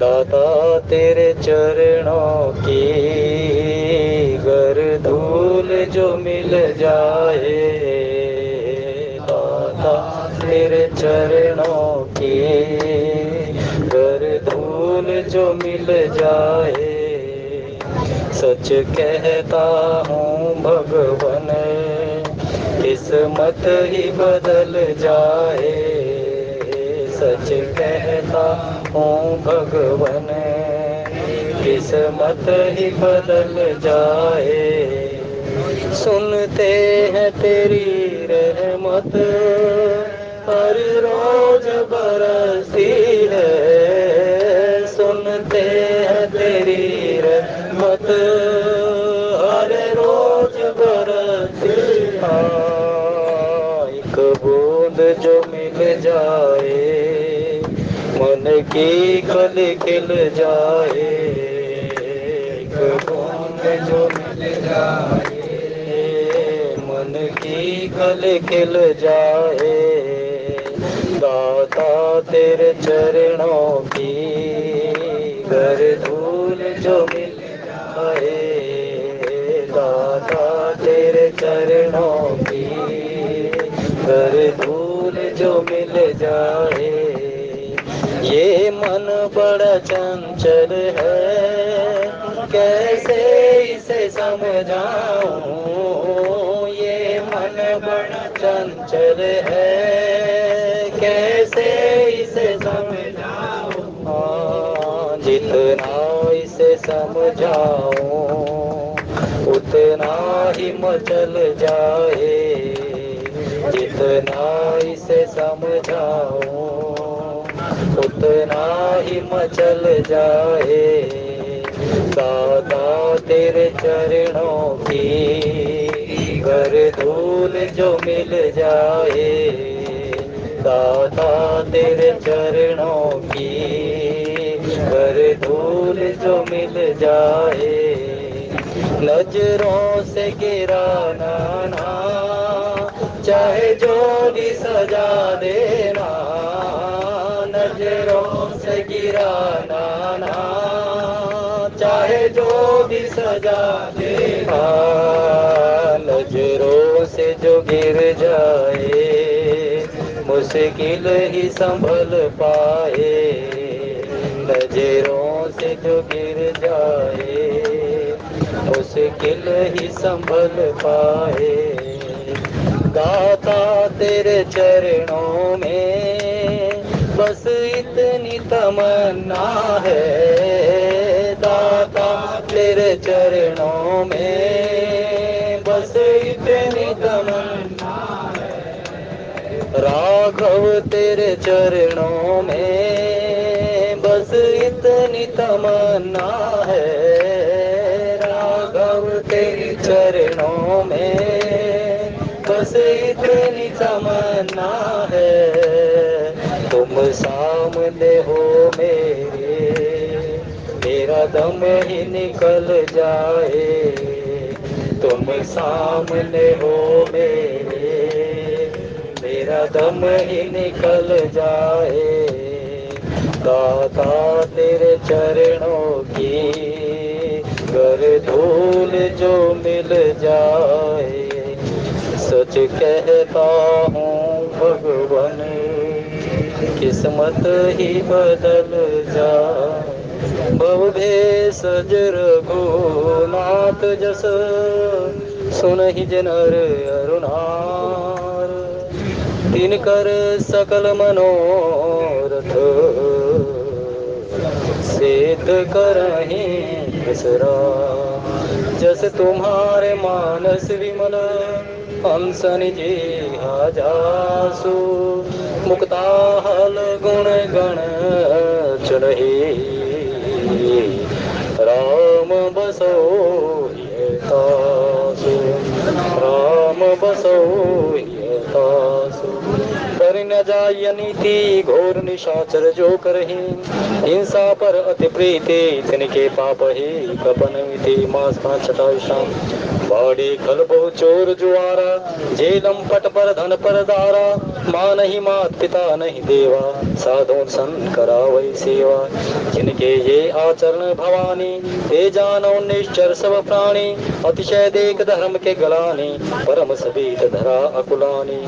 दाता तेरे चरणों की गर धूल जो मिल जाए, दाता तेरे चरणों की गर धूल जो मिल जाए। सच कहता हूँ भगवन किस्मत ही बदल जाए। सच कहता हूँ भगवन किस्मत ही बदल जाए। सुनते हैं तेरी रहमत हर रोज बरसती है। सुनते हैं तेरी रहमत हर रोज बरसती है। एक बूंद जो मिल जाए मन की कली खिल जाए। एक बूंद जो मिल जाए मन की कली खिल जाए। दाता तेरे चरणों की गर धूल जो मिल जाए। दाता तेरे चरणों की गर धूल जो मिल जाए। ये मन बड़ा चंचल है कैसे इसे समझाऊं। ये मन बड़ा चंचल है कैसे इसे समझाऊं। जितना इसे समझाऊं उतना ही मचल जाए। जितना इसे समझाऊं उतना ही मचल जाए। दाता तेरे चरणों की गर धूल जो मिल जाए। दाता तेरे चरणों की गर धूल जो मिल जाए। नजरों से गिराना ना चाहे जो भी सजा देना। नजरों से गिराना ना चाहे जो भी सजा देना। नजरों से जो गिर जाए मुश्किल ही संभल पाए। नजरों से जो गिर जाए मुश्किल ही संभल पाए। दाता तेरे चरणों में बस इतनी तमन्ना है। दाता तेरे चरणों में बस इतनी तमन्ना है। राघव तेरे चरणों में बस इतनी तमन्ना है। राघव तेरे चरणों में बस इतनी तमन्ना है। तुम सामने हो मेरा दम ही निकल जाए। तुम सामने हो मेरा दम ही निकल जाए। दाता तेरे चरणों की गर धूल जो मिल जाए। सच कहता हूँ भगवन किस्मत ही बदल जाए। बहुभे सजर रघुनाथ जस सुनहि जनर अरुणार। तिनकर सकल मनोरथ सिद्ध करहि बिसरा। जस तुम्हारे मानस विमल हंसन जी जासु। मुक्ताहल गुण गण चुनहि राम बसो तासु। राम बसो तासु। कर न जाय नीति घोर निशाचर जो करहि। हिंसा पर अति प्रीति तिनके पाप ही कपन मिति। मास 5 27 बाड़ी खल बहु चोर जुआरा, जेलम पट पर धन पर दारा, माँ नहीं मात पिता नहीं देवा, साधु संत करावै सेवा। जिनके ये आचरण भवानी, ते जानो निश्चर सब प्राणी, अतिशय देख धर्म के गलानी, परम सबीत धरा अकुलानी।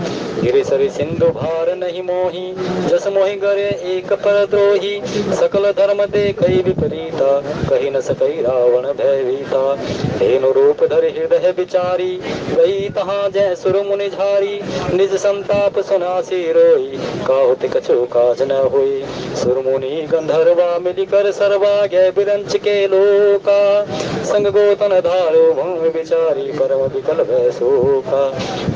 गिरि सरि सिंधु भार नहीं मोही, जस मोहि गरे एक पर द्रोही, सकल धर्म दे कई विपरीता, कही न सकई रावण भयभीता। हेनु रूप धरि हृदय विचारी, गई तहाँ जय सुर मुनि झारी, निज संताप सुनासी रोई, काहुति कछु काज न होई। सुर मुनि गंधर्वा मिलिकर सर्वा, गए बिरंच के लोका, संग गोतन धारो भूमि विचारी, परम विकल भय शोका।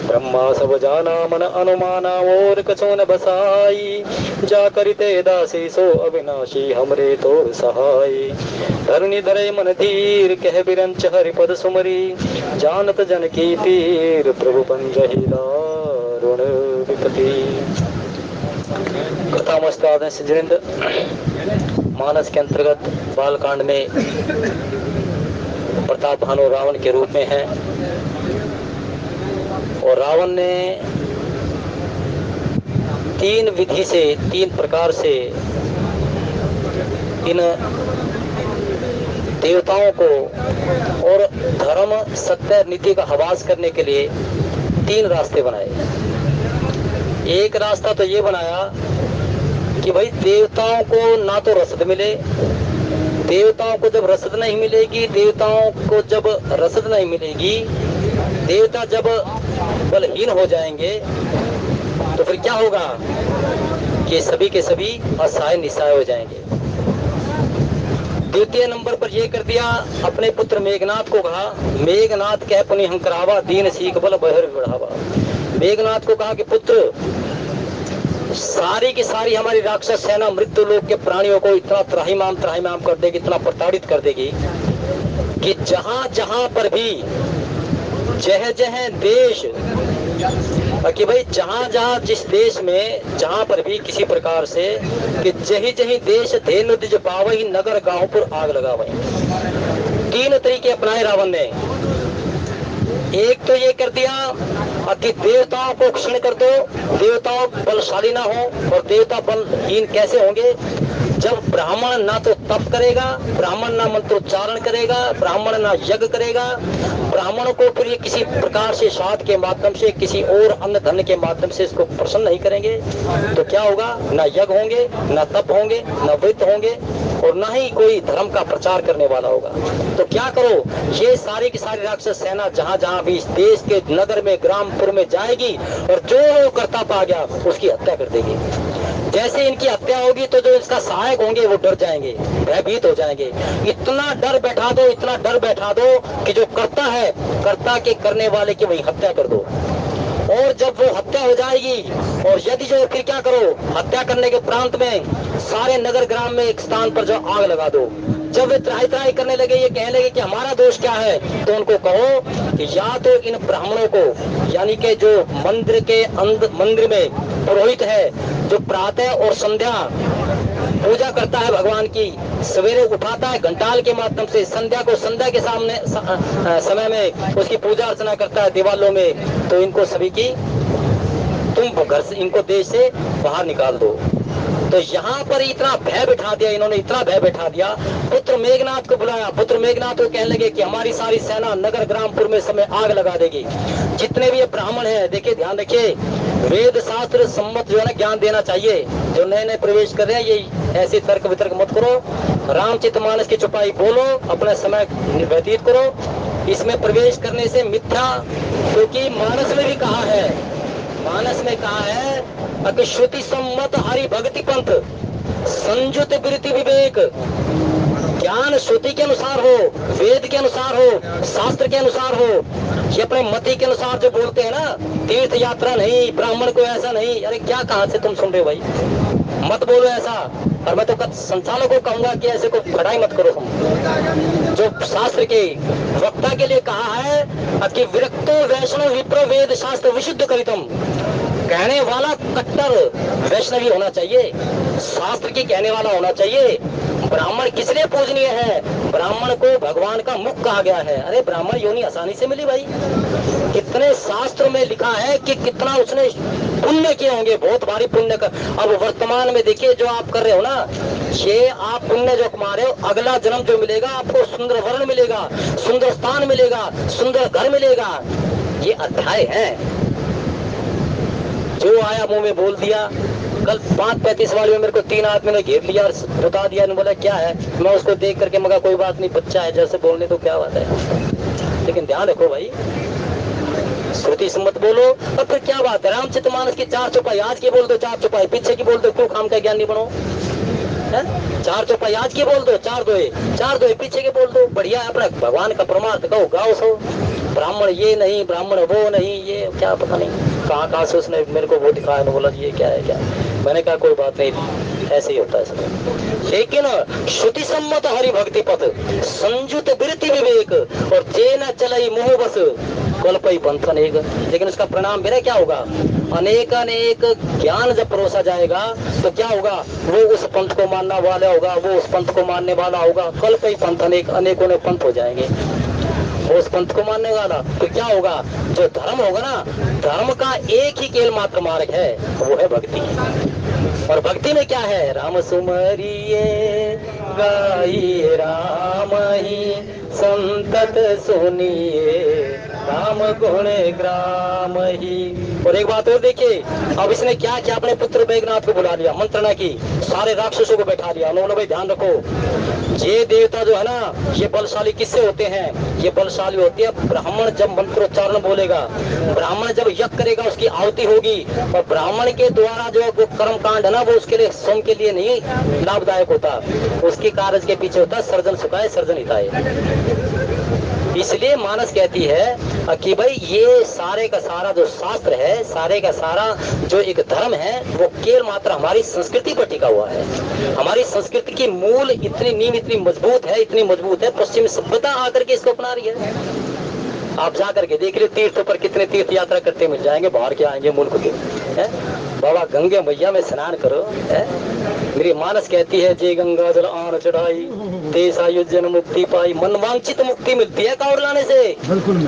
ब्रह्मा सब जाना मन अनुमाना, और कछु न बसाई, जा करिते दासी सो अविनाशी, हमरे तोर सहाय। धरनी धरे मन धीर, कह बिरंच हरि पद सुमरी, जानत जन की पीर, प्रभु पंजहि दारुण विपति। कथामस्ताद सिजरिंद मानस के अंतर्गत बालकांड में प्रताप भानु रावण के रूप में है, और रावण ने तीन विधि से, तीन प्रकार से इन देवताओं को और धर्म सत्य नीति का हवास करने के लिए तीन रास्ते बनाए। एक रास्ता तो ये बनाया कि भाई देवताओं को ना तो रसद मिले, देवताओं को जब रसद नहीं मिलेगी, देवताओं को जब रसद नहीं मिलेगी, देवता जब बलहीन हो जाएंगे तो फिर क्या होगा कि सभी के सभी असहाय निस्सहाय हो जाएंगे। द्वितीय नंबर पर यह कर दिया, अपने पुत्र मेघनाथ को कहा, मेघनाथ कह पुनि हंकरावा, दीन सीख बल बहर बढ़ावा। मेघनाथ को कहा कि पुत्र, सारी की सारी हमारी राक्षस सेना मृत्यु लोक के प्राणियों को इतना त्राहिमाम कर देगी, इतना प्रताड़ित कर देगी कि जहां जहां पर भी जह जह देश, कि भाई जहां जहां जिस देश में जहां पर भी किसी प्रकार से कि जही जही देश धेनु दिज पावही, नगर गांव पर आग लगावही। तीन तरीके अपनाए रावण ने। एक तो ये कर दिया कि देवताओं को क्षण कर दो, देवताओं बलशाली ना हो, और देवता बलहीन कैसे होंगे जब ब्राह्मण ना तो तप करेगा, ब्राह्मण ना मंत्रोच्चारण करेगा, ब्राह्मण ना यज्ञ करेगा, ब्राह्मण को फिर ये किसी प्रकार से स्वाद के माध्यम से, किसी और अन्न धन के माध्यम से इसको प्रसन्न नहीं करेंगे, तो क्या होगा, ना यज्ञ होंगे, ना तप होंगे, ना व्रत होंगे, और ना ही कोई धर्म का प्रचार करने वाला होगा। तो क्या करो, ये सारी की सारी राक्षस सेना जहां जहां भी इस देश के नगर में ग्रामपुर में जाएगी, और जो करता पा गया उसकी हत्या कर देगी। जैसे इनकी हत्या होगी तो जो इसका सहायक होंगे वो डर जाएंगे, भयभीत हो जाएंगे। इतना डर बैठा दो, इतना डर बैठा दो कि जो करता है, कर्ता के करने वाले की वही हत्या कर दो। और जब वो हत्या हो जाएगी, और यदि जो फिर क्या करो, हत्या करने के प्रांत में सारे नगर ग्राम में एक स्थान पर जो आग लगा दो। जब वे त्राही त्राही करने लगे, ये कहने लगे कि हमारा दोष क्या है, तो उनको कहो कि या तो इन ब्राह्मणों को, यानी कि जो मंदिर में पुरोहित है, जो प्रातः और संध्या पूजा करता है भगवान की, सवेरे उठाता है घंटाल के माध्यम से, संध्या को संध्या के सामने समय में उसकी पूजा अर्चना करता है दीवालों में, तो इनको सभी की तुम घर से, इनको देश से बाहर निकाल दो। तो यहाँ पर इतना भय बैठा दिया इन्होंने, इतना भय बैठा दिया। पुत्र मेघनाथ को बुलाया, पुत्र मेघनाथ को कहने लगे कि हमारी सारी सेना नगर ग्रामपुर में समय आग लगा देगी। जितने भी ये ब्राह्मण हैं, देखिए ध्यान रखिए, वेद शास्त्र सम्मत जो है ना ज्ञान देना चाहिए। जो नए नए प्रवेश कर रहे हैं, ये ऐसे तर्क वितर्क मत करो, रामचरितमानस की चौपाई बोलो, अपना समय व्यतीत करो। इसमें प्रवेश करने से मिथ्या, क्योंकि मानस में भी कहा है, मानस में कहा है कि श्रुति सम्मत हरि भक्ति पंथ संयुत वृत्ति विवेक। ज्ञान श्रुति के अनुसार हो, वेद के अनुसार हो, शास्त्र के अनुसार हो। ये अपने मति के अनुसार जो बोलते हैं ना, तीर्थ यात्रा नहीं, ब्राह्मण को ऐसा नहीं, अरे क्या कहाँ से तुम सुन रहे हो भाई, मत बोलो ऐसा। और मैं तो संचालक को कहूंगा कि ऐसे को खड़ाई मत करो। हम जो शास्त्र के वक्ता के लिए कहा है कि विरक्तो वैष्णव विप्र वेद शास्त्र विशुद्ध करितम, कहने वाला कट्टर वैष्णवी होना चाहिए, शास्त्र की कहने वाला होना चाहिए। ब्राह्मण किस लिए पूजनीय है, ब्राह्मण को भगवान का मुख कहा गया है। अरे ब्राह्मण योनि आसानी से मिली भाई, कितने शास्त्र में लिखा है कि कितना उसने पुण्य किए होंगे, बहुत भारी पुण्य कर। अब वर्तमान में देखिए जो आप कर रहे हो ना, ये आप पुण्य जो कमा रहे हो, अगला जन्म जो मिलेगा आपको सुंदर वर्ण मिलेगा, सुंदर स्थान मिलेगा, सुंदर घर मिलेगा। ये अध्याय है, जो आया मुंह में बोल दिया। कल 5:35 वाले में मेरे को 3 आदमी ने घेर लिया और बता दिया, बोला क्या है। मैं उसको देख करके मगा कोई बात नहीं, बच्चा है जैसे बोलने तो क्या बात है। लेकिन ध्यान रखो भाई, श्रुति सम्मत बोलो। और फिर क्या बात है, रामचरितमानस की 4 चौपाई आज की बोल दो, 4 चौपाई पीछे की बोल दो, क्यों खाम का ज्ञान नहीं बनो है? 4 चौपाई आज की बोल दो, 4 दोए पीछे के बोल दो, बढ़िया है। अपना भगवान का परमार्थ कहो, गाओ सो। ब्राह्मण ये नहीं, ब्राह्मण वो नहीं, ये क्या पता नहीं कहाँ से उसने मेरे को वो दिखाया, बोला ये क्या है क्या। मैंने कहा कोई बात नहीं, ऐसे ही होता है सब। लेकिन श्रुति सम्मत हरि भक्ति पथ संयुत वृत्ति विवेक और जे न चलई मोह बस कल्पई पंथ अनेक। लेकिन उसका परिणाम मेरा क्या होगा, अनेक अनेक ज्ञान जब परोसा जाएगा तो क्या होगा, वो उस पंथ को मानने वाला होगा, वो उस पंथ को मानने वाला होगा। कल्पई पंथ अनेक, अनेकों ने पंथ हो जाएंगे वो उस पंथ को मानने वाला। तो क्या होगा, जो धर्म होगा ना, धर्म का एक ही केवल मात्र मार्ग है, वो है भक्ति। और भक्ति में क्या है, राम सुमरिए गाइए राम ही संतत सुनिए राम गुण ग्राम ही। और एक बात और देखिए, अब इसने क्या किया, अपने पुत्र मेघनाथ को बुला लिया, मंत्रणा की, सारे राक्षसों को बैठा लिया। उन्होंने भाई ध्यान रखो, ये देवता जो है ना, ये बलशाली किससे होते हैं, ये बलशाली होती है ब्राह्मण जब मंत्रोच्चारण बोलेगा, ब्राह्मण जब यज्ञ करेगा उसकी आहुति होगी। और ब्राह्मण के द्वारा जो कर्म कांड है ना, वो उसके लिए स्वयं के लिए नहीं लाभदायक होता, उसके कार्य के पीछे होता सर्जन सुखाए सर्जन हिताए। इसलिए मानस कहती है कि भाई ये सारे का सारा जो शास्त्र है, सारे का सारा जो एक धर्म है, वो केवल मात्र हमारी संस्कृति पर टिका हुआ है। हमारी संस्कृति की मूल इतनी नींव इतनी मजबूत है, इतनी मजबूत है, पश्चिमी सभ्यता आकर के इसको अपना रही है। आप जाकर के देख रहे तीर्थों पर कितने तीर्थ यात्रा करते मिल जाएंगे, बाहर के आएंगे मुल्क के, है? बाबा गंगे मैया में स्नान करो, है? मेरी मानस कहती है, जे गंगा जल आन चढ़ाई देश आयोजन मुक्ति पाई। मनवांछित मुक्ति मिलती है कांवड़ लाने से, बिल्कुल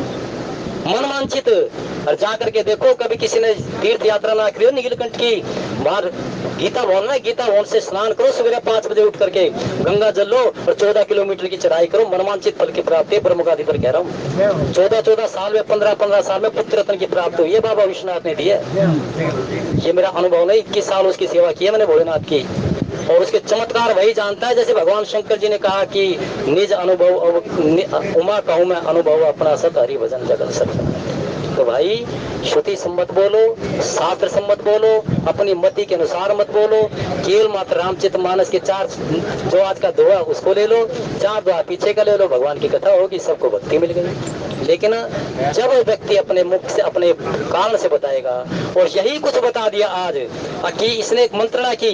मनवांछित। और जाकर के देखो, कभी किसी ने तीर्थ यात्रा ना करी हो नीलकंठ की, बाहर गीता भवन ना, गीता भवन से स्नान करो, सवेरे 5 बजे उठ करके गंगा जल लो और 14 किलोमीटर की चढ़ाई करो, मनवांछित फल की प्राप्ति है। ब्रह्मगादी पर कह रहा हूँ, 14 साल में 15 साल में पुत्र रत्न की प्राप्ति हुई है, बाबा विश्वनाथ ने दी है। ये मेरा अनुभव नहीं, 21 साल उसकी सेवा की है मैंने भोलेनाथ की। और उसके चमत्कार वही जानता है, जैसे भगवान शंकर जी ने कहा कि निज अनुभव उमा कहूँ मैं अनुभव अपना सत हरि भजन जगत सत। तो भाई श्रुति सम्मत बोलो, शास्त्र सम्मत बोलो, अपनी मति के अनुसार मत बोलो। केवल मात्र रामचरितमानस के 4 जो आज का दोहा उसको ले लो, 4 दोहा पीछे का ले लो, भगवान की कथा होगी, सबको भक्ति मिल गई। लेकिन जब व्यक्ति अपने मुख से अपने कान से बताएगा, और यही कुछ बता दिया आज कि इसने एक मंत्रणा की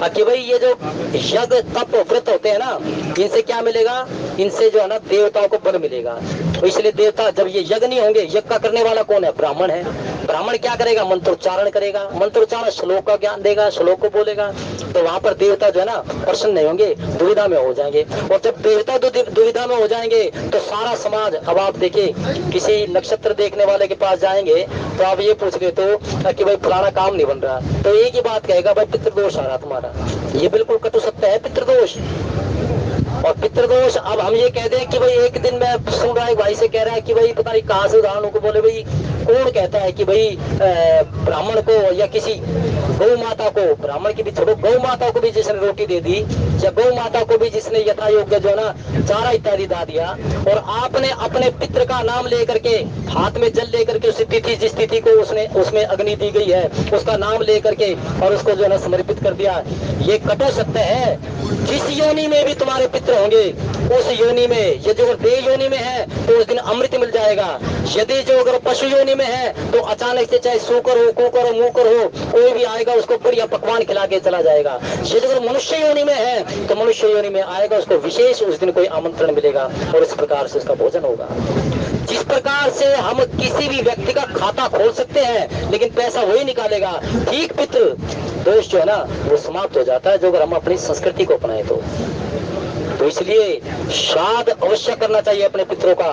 कि भाई ये जो यज्ञ तप व्रत होते हैं ना, इनसे क्या मिलेगा, इनसे जो है ना देवताओं को बल मिलेगा। तो इसलिए देवता जब ये यज्ञ नहीं होंगे, यज्ञ का करने वाला कौन है, ब्राह्मण है। ब्राह्मण क्या करेगा, मंत्रोच्चारण करेगा, मंत्रोच्चारण श्लोक का ज्ञान देगा, श्लोक को बोलेगा। तो वहां पर देवता जो है ना प्रसन्न नहीं होंगे, दुविधा में हो जाएंगे। और जब देवता दुविधा में हो जाएंगे तो सारा समाज, अब आप देखिए किसी नक्षत्र देखने वाले के पास जाएंगे तो आप ये पूछ रहे तो कि भाई फलाना काम नहीं बन रहा, तो एक ही बात कहेगा, भाई पितृदोष आ रहा तुम्हारा। ये बिल्कुल कटु सत्य है, पितृदोष। और पितृदोष, अब हम ये कह दें कि भाई एक दिन मैं सुन रहा है भाई से कह रहा है कि भाई पता नहीं कहाँ से उदाहरणों को बोले, भाई कौन कहता है कि भाई ब्राह्मण को या किसी गौ माता को, ब्राह्मण की भी छोड़ो, गौ माता को भी जिसने रोटी दे दी, या गौ माता को भी जिसने यथा योग्य जो है ना चारा इत्यादि दा दिया, और आपने अपने पितृ का नाम लेकर के हाथ में जल लेकर के उस तिथि, जिस तिथि को उसमें अग्नि दी गई है, उसका नाम लेकर के और उसको जो है ना समर्पित कर दिया, ये कटु सत्य है। जिस योनि में भी तुम्हारे पितृ होंगे, उस योनि में, यदि अगर देह योनि में है तो उस दिन अमृत मिल जाएगा। यदि जो अगर पशु योनि में है तो अचानक से चाहे सूकर हो, कुकर हो, मुकर हो, कोई भी आएगा उसको बढ़िया पकवान खिला के चला जाएगा। यदि अगर मनुष्य योनि में है तो मनुष्य योनि में आएगा, उसको विशेष उस दिन कोई आमंत्रण मिलेगा और इस प्रकार से उसका भोजन होगा। जिस प्रकार से हम किसी भी व्यक्ति का खाता खोल सकते हैं लेकिन पैसा वही निकालेगा, ठीक पितृ दोष जो है ना वो समाप्त हो जाता है, जो अगर हम अपनी संस्कृति को अपनाए तो। तो इसलिए श्राद्ध अवश्य करना चाहिए अपने पितरों का।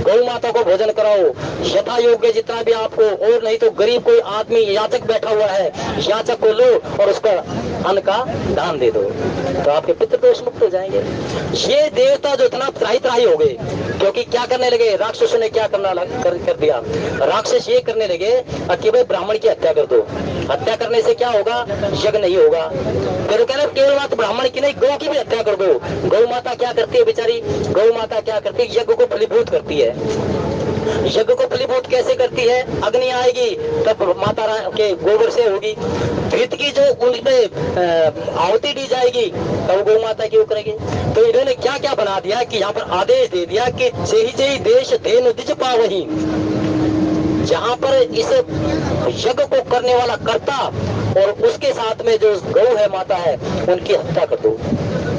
गौ माता को भोजन कराओ यथा योग्य जितना भी आपको, और नहीं तो गरीब कोई आदमी याचक बैठा हुआ है, याचक को लो और उसका अन्न का दान दे दो, तो आपके पितृ दोष मुक्त हो जाएंगे। ये देवता जो इतना त्राही त्राही हो गए, क्योंकि क्या करने लगे, राक्षसों ने क्या कर दिया, राक्षस ये करने लगे कि भाई ब्राह्मण की हत्या कर दो, हत्या करने से क्या होगा, यज्ञ नहीं होगा। फिर कह रहे केवल बात ब्राह्मण की नहीं, गौ की भी हत्या कर दो। गौ माता क्या करती है बेचारी, गौ माता क्या करती है, यज्ञ को फलीभूत करती है। यज्ञ को फलीभूत कैसे करती है, अग्नि आएगी तब माता के गोबर से होगी, घृत की जो उनमें आहुति दी जाएगी तब गौ माता की वो करेगी। तो इन्होंने क्या क्या बना दिया कि यहाँ पर आदेश दे दिया कि जेहि जेहि देश धेनु द्विज पावहीं, जहाँ पर इस यज्ञ को करने वाला कर्ता और उसके साथ में जो गौ है माता है उनकी हत्या कर दो।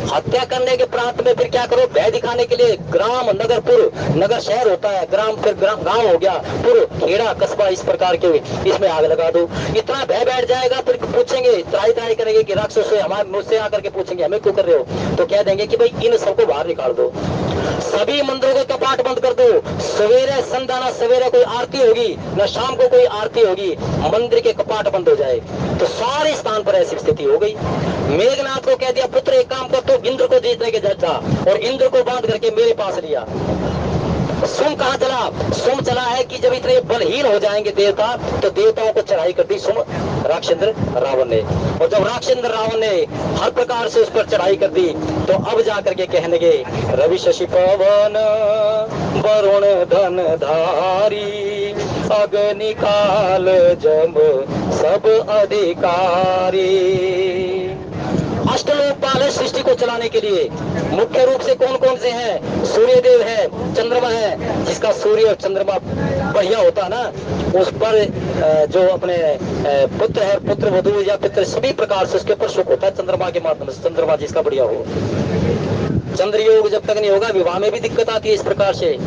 हत्या करने के प्रांत में फिर क्या करो, भय दिखाने के लिए ग्राम नगर पुर, नगर शहर होता है, ग्राम फिर गांव हो गया, पुर खेड़ा कस्बा, इस प्रकार के इसमें आग लगा दो। इतना भय बैठ जाएगा, फिर पूछेंगे त्राही त्राही करेंगे कि राक्षस से हमारे मुझसे आकर के पूछेंगे हमें क्यों कर रहे हो, तो कह देंगे कि भाई इन सबको बाहर निकाल दो, सभी मंदिरों के कपाट बंद कर दो। सवेरे संध्या सवेरे कोई आरती होगी न शाम को कोई आरती होगी, मंदिर के कपाट बंद हो जाए। तो सारे स्थान पर ऐसी स्थिति हो गई। मेघनाथ को कह दिया पुत्र एक काम कर, तो इंद्र को जीतने के जा, और इंद्र को बांध करके मेरे पास लिया। सोम कहाँ चला, सोम चला है कि जब इतने बलहीन हो जाएंगे देवता, तो देवताओं को चढ़ाई कर दी सोम राक्षेंद्र रावण ने। और जब राक्षेंद्र रावण ने हर प्रकार से उस पर चढ़ाई कर दी, तो अब जाकर के कहने लगे रवि शशि पवन वरुण धन धारी, अग्नि काल जम सब अधिकारी। अष्टलोकपाल है सृष्टि को चलाने के लिए। मुख्य रूप से कौन कौन से हैं, सूर्य देव है, चंद्रमा है, जिसका सूर्य और चंद्रमा बढ़िया होता है ना, उस पर जो अपने पुत्र है, पुत्र वधु या पित्र सभी प्रकार से उसके ऊपर सुख होता है चंद्रमा के माध्यम से। चंद्रमा जिसका बढ़िया हो, चंद्र योग जब तक नहीं होगा विवाह में भी दिक्कत आती है इस प्रकार से।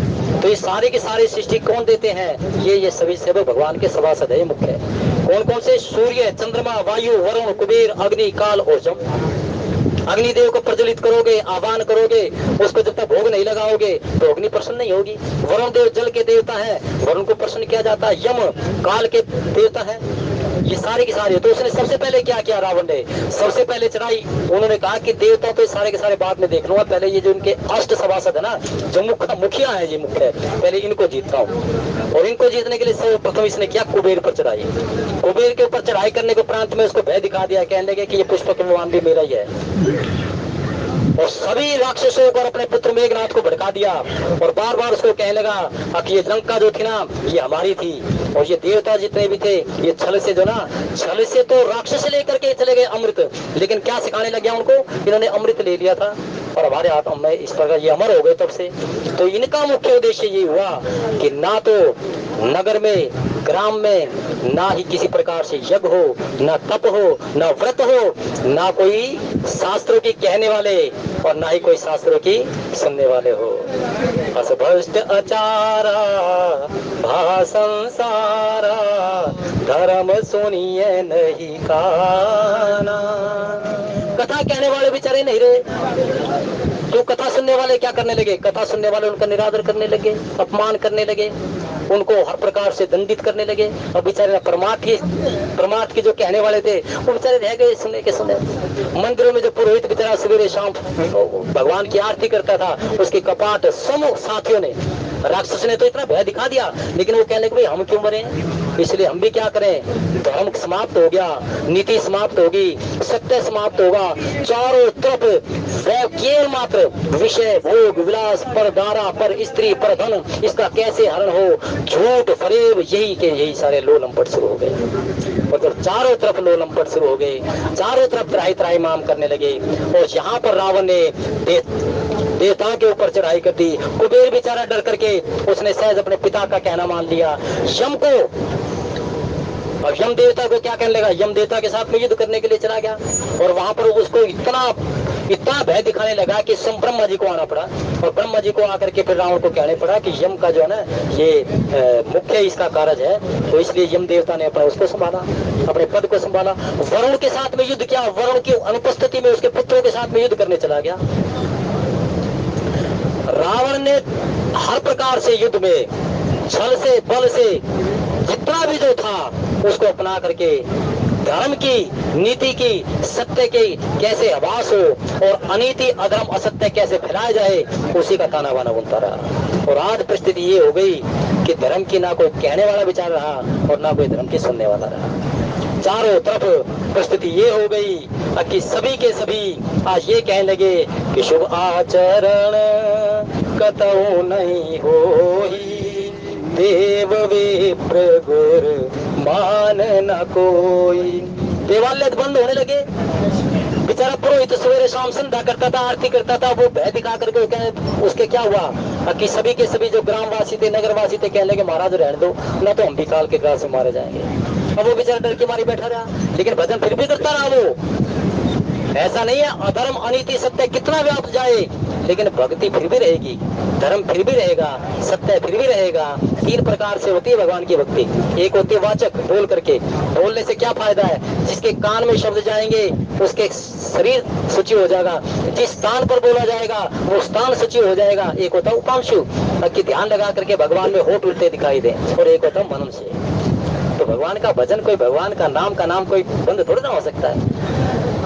तो ये सारे के सारे सृष्टि कौन देते हैं, ये सभी सब भगवान के सभासद है मुख्य। कौन कौन से, सूर्य चंद्रमा वायु वरुण कुबेर अग्नि काल और जम। अग्निदेव को प्रज्वलित करोगे, आह्वान करोगे, उसको जब तक भोग नहीं लगाओगे तो अग्नि प्रसन्न नहीं होगी। वरुण देव जल के देवता है, वरुण को प्रसन्न किया जाता है। यम काल के देवता है। ये सारे के सारे। तो उसने सबसे पहले क्या किया, रावण ने सबसे पहले चढ़ाई, उन्होंने कहा कि देवता तो सारे के सारे बाद में देख लूंगा, पहले ये जो इनके अष्ट सभासद है ना, जो मुखिया है, ये मुख्य है, पहले इनको जीतता हूँ। और इनको जीतने के लिए सर्वप्रथम इसने किया कुबेर पर चढ़ाई। कुबेर के ऊपर चढ़ाई करने के प्रांत में उसको भय दिखा दिया, कहने लगे कि ये पुष्पक विमान भी मेरा ही है। और सभी राक्षसों को और अपने पुत्र मेघनाथ को भड़का दिया, और बार बार उसको कहने लगा कि ये लंका जो थी ना, ये हमारी थी। और ये देवता जितने भी थे, ये छल से जो ना, छल से तो राक्षस लेकर के चले गए अमृत, लेकिन क्या सिखाने लग गया उनको, इन्होंने अमृत ले लिया था और हमारे हाथों में इस प्रकार ये अमर हो गए तब से। तो इनका मुख्य उद्देश्य ये हुआ कि ना तो नगर में, ग्राम में, ना ही किसी प्रकार से यज्ञ हो, ना तप हो, ना व्रत हो, ना कोई शास्त्रों की कहने वाले, और ना ही कोई शास्त्रों की सुनने वाले हो। असभ्रष्ट आचारा भा संसारा, धर्म सुनिए नहीं काना। कथा कहने वाले बेचारे नहीं रहे, जो कथा सुनने वाले क्या करने लगे, कथा सुनने वाले उनका निरादर करने लगे, अपमान करने लगे, उनको हर प्रकार से दंडित करने लगे। और बेचारे परमार्थ के जो कहने वाले थे वो बेचारे रह गए सुनने के सुने। मंदिरों में जो पुरोहित बेचारा सवेरे शाम भगवान की आरती करता था, उसके कपाट समूह साथियों ने, राक्षस ने तो इतना भय दिखा दिया, लेकिन वो कहने लगे भाई हम क्यों मरे, इसलिए हम भी क्या करें। धर्म समाप्त हो गया, नीति समाप्त होगी, सत्य समाप्त होगा, चारों तरफ केवल मात्र विषय भोग विलास पर, दारा पर, स्त्री पर, धन, इसका कैसे हरण हो, झूठ फरेब, यही के यही सारे लोलंपट शुरू हो गए। और जब चारों तरफ लोलंपट शुरू हो गए, चारों तरफ त्राही त्राही माम करने लगे, और यहाँ पर रावण ने देवताओं के ऊपर चढ़ाई कर दी। कुबेर बेचारा डर करके उसने सहज अपने पिता का कहना मान लिया। यम को, अब यम देवता को क्या कहने लगा, यम देवता के साथ में युद्ध करने के लिए चला गया, और वहां पर उसको इतना भय दिखाने लगा कि स्वयं ब्रह्मा जी को आना पड़ा, और ब्रह्मा जी को आकर के फिर रावण को कहने पड़ा कि यम का जो है ना, ये मुख्य इसका कार्य है, तो इसलिए यम देवता ने अपना उसको संभाला, अपने पद को संभाला। वरुण के साथ में युद्ध किया, वरुण की अनुपस्थिति में उसके पुत्रों के साथ में युद्ध करने चला गया। रावण ने हर प्रकार से युद्ध में छल से बल से जितना भी जो था उसको अपना करके धर्म की, नीति की, सत्य की कैसे आभास हो और अनीति, अधर्म, असत्य कैसे फैलाया जाए, उसी का ताना बाना बुनता रहा। और आज परिस्थिति ये हो गई कि धर्म की ना कोई कहने वाला विचार रहा और ना कोई धर्म की सुनने वाला रहा। चारों तरफ परिस्थिति ये हो गई कि सभी के सभी आज ये कहने लगे कि शुभ आचरण कतऊ नहीं होई, देव विप्र गुर मान न कोई। देवालय बंद होने लगे। बेचारा पुरोहित सवेरे शाम संध्या करता था, आरती करता था, वो भय दिखा करके उसके क्या हुआ कि सभी के सभी जो ग्रामवासी थे, नगरवासी थे, कहने लगे महाराज रहने दो, ना तो हम भी काल के ग्रास से मारे जाएंगे। अब वो बेचारा डर के मारे बैठा रहा, लेकिन भजन फिर भी करता रहा। वो ऐसा नहीं है, अधर्म, अनीति, सत्य कितना व्याप्त जाए, लेकिन भक्ति फिर भी रहेगी, धर्म फिर भी रहेगा, सत्य फिर भी रहेगा। तीन प्रकार से होती है भगवान की भक्ति। एक होती है वाचक, बोल करके, बोलने से क्या फायदा है, जिसके कान में शब्द जाएंगे उसके शरीर शुचि हो जाएगा, जिस स्थान पर बोला जाएगा वो स्थान शुचि हो जाएगा। एक होता है उपांशु, कि ध्यान लगा करके भगवान में होठ उल्टे दिखाई दे, और एक होता है मनन से। तो भगवान का भजन, कोई भगवान का नाम कोई बंद थोड़ी ना हो सकता है।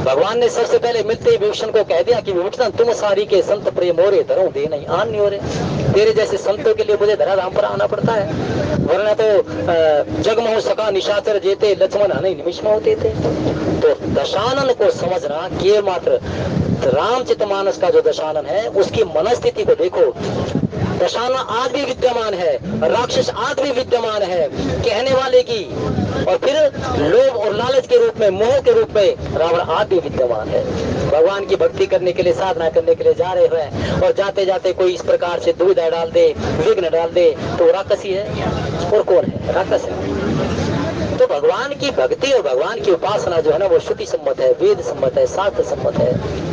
भगवान ने सबसे पहले मिलते ही विभीषण को कह दिया कि विभीषण तुम सारी के संत प्रेम मोरे धरो दे नहीं आन नहीं हो रहे। तेरे जैसे संतों के लिए मुझे धरा धाम पर आना पड़ता है, वरना तो जगमोह सका निशाचर जेते लक्ष्मण हने निमिष में होते थे। तो दशानन को समझना केवल मात्र रामचरितमानस का जो दशानन है उसकी मनस्थिति को देखो। दशानन आज भी विद्यमान है, राक्षस आज भी विद्यमान है, कहने वाले की, और फिर लोभ और लालच के रूप में, मोह के रूप में रावण आज भी विद्यमान है। भगवान की भक्ति करने के लिए, साधना करने के लिए जा रहे हैं और जाते जाते कोई इस प्रकार से दुविधा डाल दे, विघ्न डाल दे, तो राक्षस ही है। और कौन है? राक्षस है। तो भगवान की भक्ति और भगवान की उपासना जो है ना, वो श्रुति सम्मत है, वेद सम्मत है, शास्त्र सम्मत है।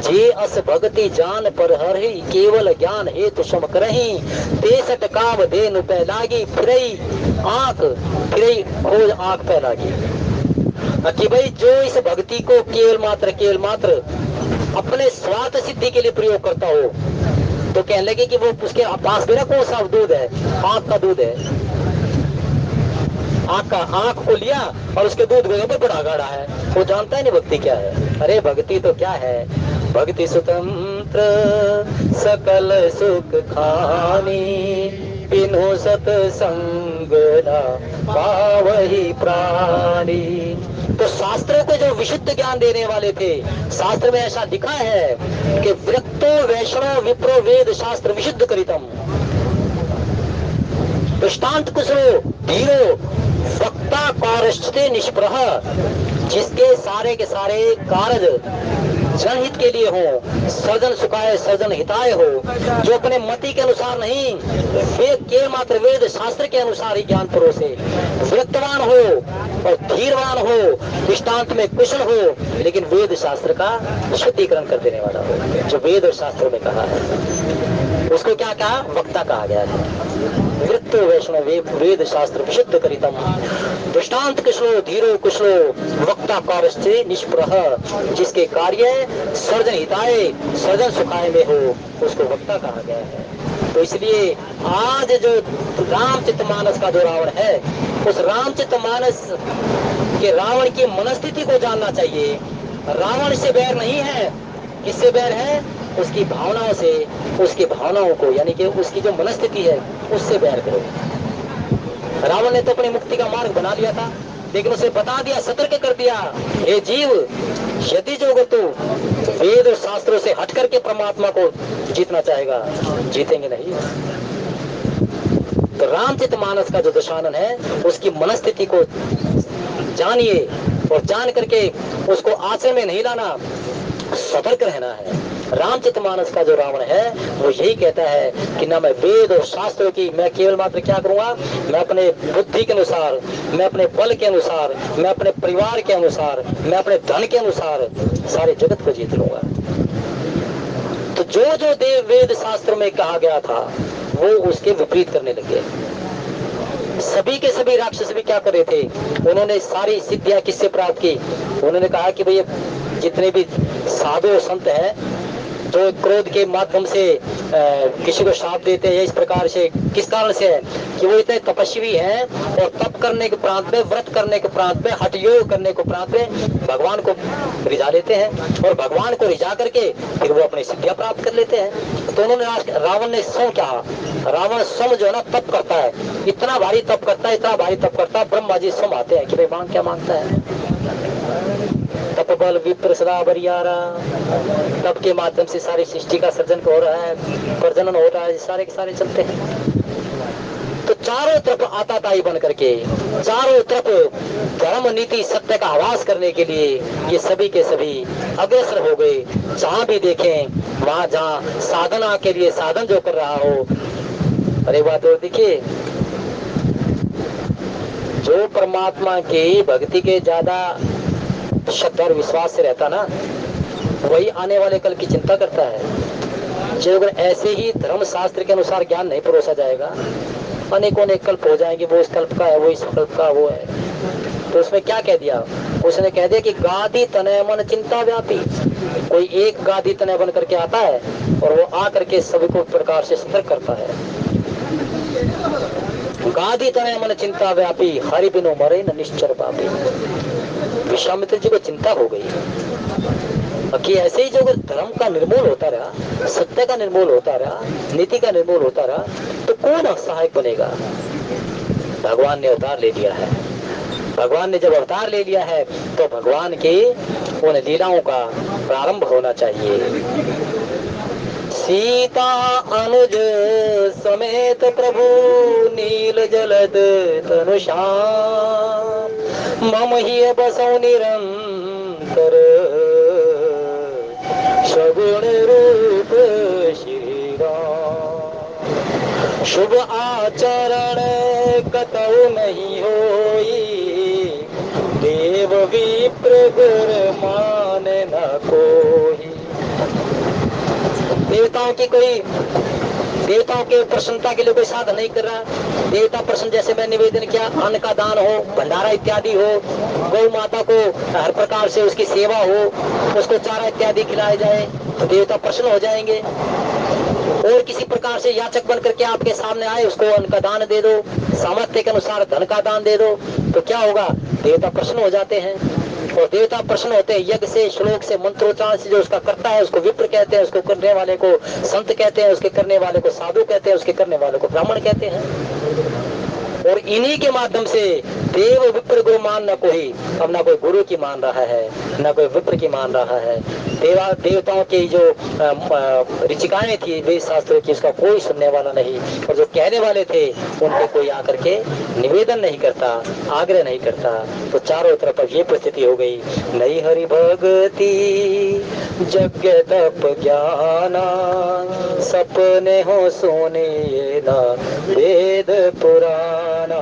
जे अस भक्ति जान पर हरि, केवल ज्ञान हेतु सम करहि, तेसठ काव धेनु पे लागी, फिरई आंख फिरई खोज आंख पे लागी। कि भाई जो इस भक्ति को केवल मात्र अपने स्वार्थ सिद्धि के लिए प्रयोग करता हो, तो कहने लगे कि वो उसके पास मेरा कौन सा दूध है? आंख का दूध है। आंख को लिया और उसके दूध को बड़ा गाढ़ा है, वो जानता ही नहीं भक्ति क्या है। अरे भक्ति तो क्या है? भक्ति स्वतंत्र सकल सुख खानी, बिनु सतसंग न पावहि प्राणी। तो शास्त्रों को जो विशुद्ध ज्ञान देने वाले थे, शास्त्र में ऐसा लिखा है कि वृत्तो वैष्णव विप्रो वेद शास्त्र विशुद्ध करितम, दृष्टांत कुशलो धीरो वक्ता कौरष्टे निष्प्रह। जिसके सारे के सारे कार्य जनहित के लिए हो, सर्जन सुखाय सर्जन हिताय हो, जो अपने मति के अनुसार नहीं, वे के मात्र वेद शास्त्र के अनुसार ही ज्ञान परोसे, वृत्तवान हो और धीरवान हो, दृष्टांत में कुशल हो, लेकिन वेद शास्त्र का शुद्धिकरण कर देने वाला हो। जो वेद और शास्त्रों में कहा है उसको क्या कहा? वक्ता कहा गया है। वृत्तो वैष्णव वेद शास्त्र विशुद्ध करितम, दृष्टांत कुशलो धीरो कुशलो वक्ता कौरष्टे निष्प्रह। जिसके कार्य सर्जन हिताय सर्जन सुखाय में हो, उसको वक्ता कहा गया है। तो इसलिए आज जो रामचरितमानस का जो रावण है, उस रामचरितमानस के रावण की मनस्थिति को जानना चाहिए। रावण से बैर नहीं है, किससे बैर है? उसकी भावनाओं से, उसकी भावनाओं को, यानी कि उसकी जो मनस्थिति है उससे बैर करो। रावण ने तो अपनी मुक्ति का मार्ग बना लिया था, लेकिन उसे बता दिया, सतर्क कर दिया, हे जीव, यदि जो तू वेद और शास्त्रों से हट करके परमात्मा को जीतना चाहेगा, जीतेंगे नहीं। तो रामचरितमानस का जो दशानन है उसकी मनस्थिति को जानिए और जान करके उसको आचरण में नहीं लाना, सतर्क रहना है। रामचरितमानस का जो रावण है वो यही कहता है कि ना मैं वेद और शास्त्रों की, मैं केवल मात्र क्या करूंगा? मैं अपने बुद्धि के अनुसार, मैं अपने बल के अनुसार, मैं अपने परिवार के अनुसार, मैं अपने धन के अनुसार सारे जगत को जीत लूंगा। तो जो जो देव वेद शास्त्र में कहा गया था वो उसके विपरीत करने लगे। सभी के सभी राक्षस भी क्या कर रहे थे? उन्होंने सारी सिद्धियां किससे प्राप्त की? उन्होंने कहा कि भाई जितने भी साधु संत हैं जो क्रोध के माध्यम से किसी को श्राप देते हैं इस प्रकार से, किस कारण से है कि वो इतने तपस्वी हैं और तप करने के प्रांत में, व्रत करने के प्रांत में, हठ योग करने के प्रांत में भगवान को रिझा लेते हैं और भगवान को रिझा करके फिर वो अपनी सिद्धियां प्राप्त कर लेते हैं। तो उन्होंने रावण ने स्वयं कहा, रावण स्वयं जो है ना तप करता है, इतना भारी तप करता है, इतना भारी तप करता है, ब्रह्मा जी स्वयं आते हैं कि भाई मांग, क्या मांगता है। तप बल विप्र सदा बरियारा, तप के माध्यम से सारी सृष्टि का सर्जन हो रहा है, प्रजनन हो रहा है, सारे के सारे चलते हैं। तो चारों तरफ आताताई बन करके, चारों तरफ धर्म नीति सत्य का आवाज करने के लिए ये सभी के सभी अग्रसर हो गए। जहां भी देखें वहां, जहां साधना के लिए साधन जो कर रहा हो, अरे बात और देखिए, जो परमात्मा की भक्ति के ज्यादा श्रद्धा और विश्वास से रहता ना, वही आने वाले कल की चिंता करता है। जो अगर ऐसे ही धर्म शास्त्र के अनुसार ज्ञान नहीं परोसा जाएगा, अनेकों अनेक कल्प हो जाएंगे, वो इस कल्प का है, वो इस कल्प का वो है। तो उसमें क्या कह दिया, उसने कह दिया कि गादी तनय मन चिंता व्यापी। कोई एक गादी तनय बन करके आता है और वो आ करके सभी को प्रकार से सतर्क करता है। गादी तनय मन चिंता व्यापी, हरि बिनु मरे न निश्चर पापी। विश्वामित्र जी को चिंता हो गई कि ऐसे ही जो धर्म का निर्मूल होता रहा, सत्य का निर्मूल होता रहा, नीति का निर्मूल होता रहा, तो कौन सहायक बनेगा। भगवान ने अवतार ले लिया है। भगवान ने जब अवतार ले लिया है तो भगवान की उन लीलाओं का प्रारंभ होना चाहिए। सीता अनुज समेत प्रभु नील जलद तनुषाम, मम ही बसौ निरंतर सगुण रूप श्री राम। शुभ आचरण कतौ नहीं होई, देव विप्र गुर मान न कोई। देवताओं की कोई, देवताओं के प्रसन्नता के लिए कोई साधन नहीं कर रहा। देवता प्रसन्न, जैसे मैं निवेदन किया, अन्न का दान हो, भंडारा इत्यादि हो, गौ माता को हर प्रकार से उसकी सेवा हो, उसको चारा इत्यादि खिलाया जाए, तो देवता प्रसन्न हो जाएंगे। और किसी प्रकार से याचक बन करके आपके सामने आए, उसको अन्न का दान दे दो, सामर्थ्य के अनुसार धन का दान दे दो, तो क्या होगा, देवता प्रसन्न हो जाते हैं। और देवता प्रसन्न होते हैं यज्ञ से, श्लोक से, मंत्रोच्चारण से। जो उसका करता है उसको विप्र कहते हैं, उसको करने वाले को संत कहते हैं, उसके करने वाले को साधु कहते हैं, उसके करने वाले को ब्राह्मण कहते हैं। और इन्हीं के माध्यम से देव विप्र गुरु मान न कोई। अब ना कोई गुरु की मान रहा है, ना कोई विप्र की मान रहा है। देवताओं की जो ऋचिकाएं थी वेद शास्त्रों की, उसका कोई सुनने वाला नहीं। और जो कहने वाले थे उनके कोई आकर के निवेदन नहीं करता, आग्रह नहीं करता। तो चारों तरफ ये परिस्थिति हो गई। नई हरि भक्ति यज्ञ तप ज्ञाना, सपने हो सोने ना वेद पुराना।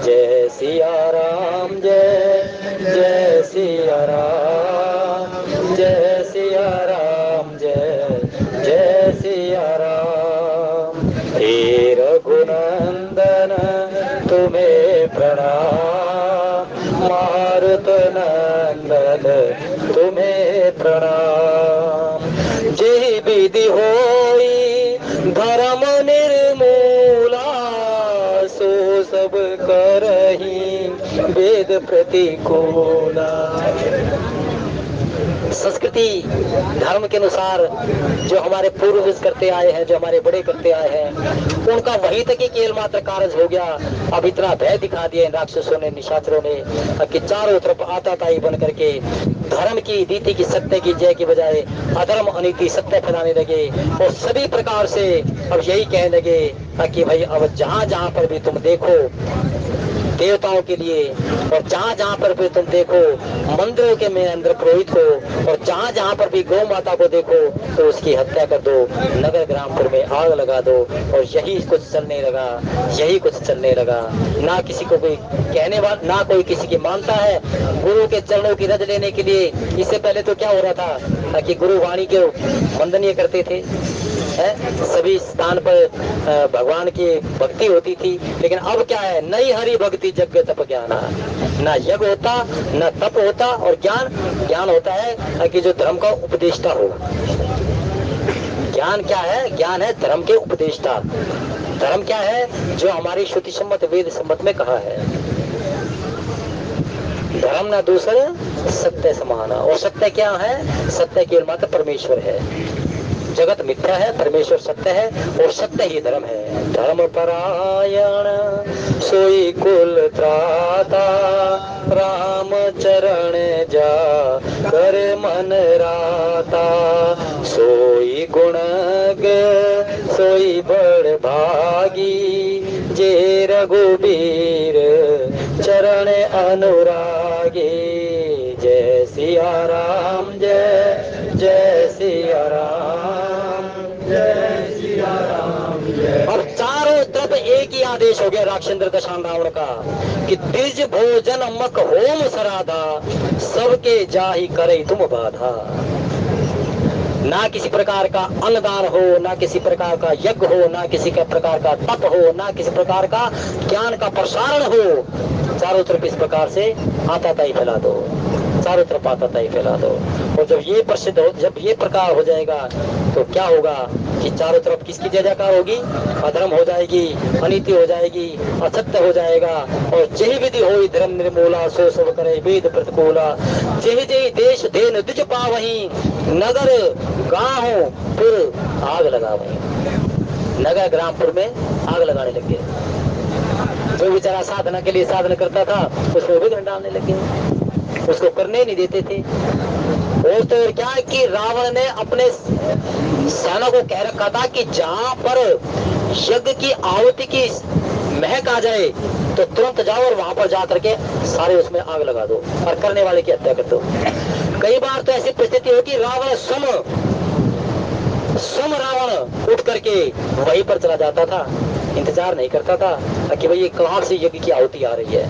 जय सिया राम, जय जय सिया राम, जय सिया राम, जय जय सिया राम। हे रघुनंदन तुम्हें प्रणाम, मारुत नंदन तुम्हें प्रणाम। जय विधि होई धर्म निर्मूला, सो सब करही वेद प्रतिकूला। संस्कृति धर्म के अनुसार जो हमारे पूर्वज करते आए हैं, जो हमारे बड़े करते आए हैं, उनका वही तक ही केवल मात्र कार्य हो गया। अब इतना भय दिखा दिया इन राक्षसों ने, निशाचरों ने, कि चारों तरफ आताताई बन करके धर्म की, नीति की, सत्य की जय की बजाय अधर्म अनीति सत्य फैलाने लगे। और सभी प्रकार से अब यही कहने लगे कि भाई अब जहां जहां पर भी तुम देखो देवताओं के लिए, और जहां जहां पर भी तुम देखो मंदिरों के में अंदर पुरोहित हो, और जहां जहां पर भी गौ माता को देखो तो उसकी हत्या कर दो, नगर ग्रामपुर में आग लगा दो। और यही कुछ चलने लगा, यही कुछ चलने लगा। ना किसी को कोई कहने वाला, ना कोई किसी की मानता है। गुरु के चरणों की रज लेने के लिए इससे पहले तो क्या हो रहा था कि गुरु वाणी के वंदनीय करते थे, सभी स्थान पर भगवान की भक्ति होती थी। लेकिन अब क्या है, नई हरि भक्ति यज्ञ तप ज्ञान। ना यज्ञ होता, ना तप होता, और ज्ञान होता है कि जो धर्म का उपदेष्टा हो। ज्ञान क्या है? ज्ञान है धर्म के उपदेष्टा। धर्म क्या है? जो हमारी श्रुति सम्मत वेद सम्मत में कहा है, धर्म न दूसरे सत्य समान। और सत्य क्या है? सत्य केवल मात्र परमेश्वर है। जगत मिथ्या है, परमेश्वर सत्य है, और सत्य ही धर्म है। धर्म परायण सोई कुल त्राता, राम चरण जा कर मन राता। सोई गुण सोई बड़ भागी, जे रघुबीर चरण अनुरागी। जय सिया राम, जय जय सिया राम, जय सिया राम जय। अब चारों तरफ एक ही आदेश हो गया राक्षेंद्र दशान रावण का कि द्विज भोजन मक होम सराधा, सबके जाहि करे तुम बाधा। ना किसी प्रकार का अन्नदान हो, ना किसी प्रकार का यज्ञ हो, ना किसी का प्रकार का तप हो, ना किसी प्रकार का ज्ञान का प्रसारण हो। चारों तरफ इस प्रकार से आता ही फैला दो, चारों तरफ आता ही फैला दो। और जब ये प्रसिद्ध हो, जब ये प्रकार हो जाएगा तो क्या होगा कि चारों तरफ किसकी जय जयकार होगी? अधर्म हो जाएगी, अनीति हो जाएगी, असत्य हो जाएगा। और जय विधि होई धर्म निर्मूला, सो सब करे वेद प्रतिकूला। जय जय देश देन द्विज पावहीं, नगर गांव पुर आग लगा वहीं। नगर ग्रामपुर में आग लगाने लगे। जो बेचारा साधना के लिए साधना करता था उसमें विघ्न डालने लगे, उसको करने नहीं देते थे। और तो क्या है कि रावण ने अपने सेना को कह रखा था कि जहां पर यज्ञ की आहुति की महक आ जाए तो तुरंत जाओ और वहां पर जाकर के सारे उसमें आग लगा दो और करने वाले की हत्या कर दो। कई बार तो ऐसी परिस्थिति होती, रावण स्वयं रावण उठ करके वहीं पर चला जाता था, इंतजार नहीं करता था कि भाई कहां से यज्ञ की आहुति आ रही है।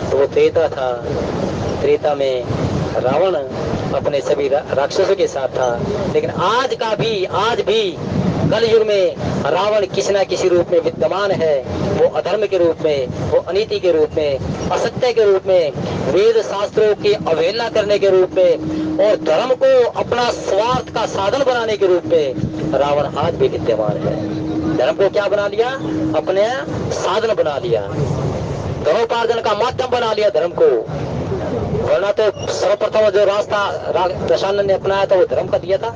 तो वो त्रेता था, त्रेता में रावण अपने सभी राक्षसों के साथ था। लेकिन आज भी कलयुग में रावण किसी न किसी रूप में विद्यमान है। वो अधर्म के रूप में, वो अनीति के रूप में, असत्य के रूप में, वेद शास्त्रों की अवहेलना करने के रूप में और धर्म को अपना स्वार्थ का साधन बनाने के रूप में रावण आज भी विद्यमान है। धर्म को क्या बना लिया? अपने साधन बना लिया, धनोपार्जन का माध्यम बना लिया धर्म को। वरना तो सर्वप्रथम जो रास्ता दशानन ने अपनाया था वो धर्म का दिया था।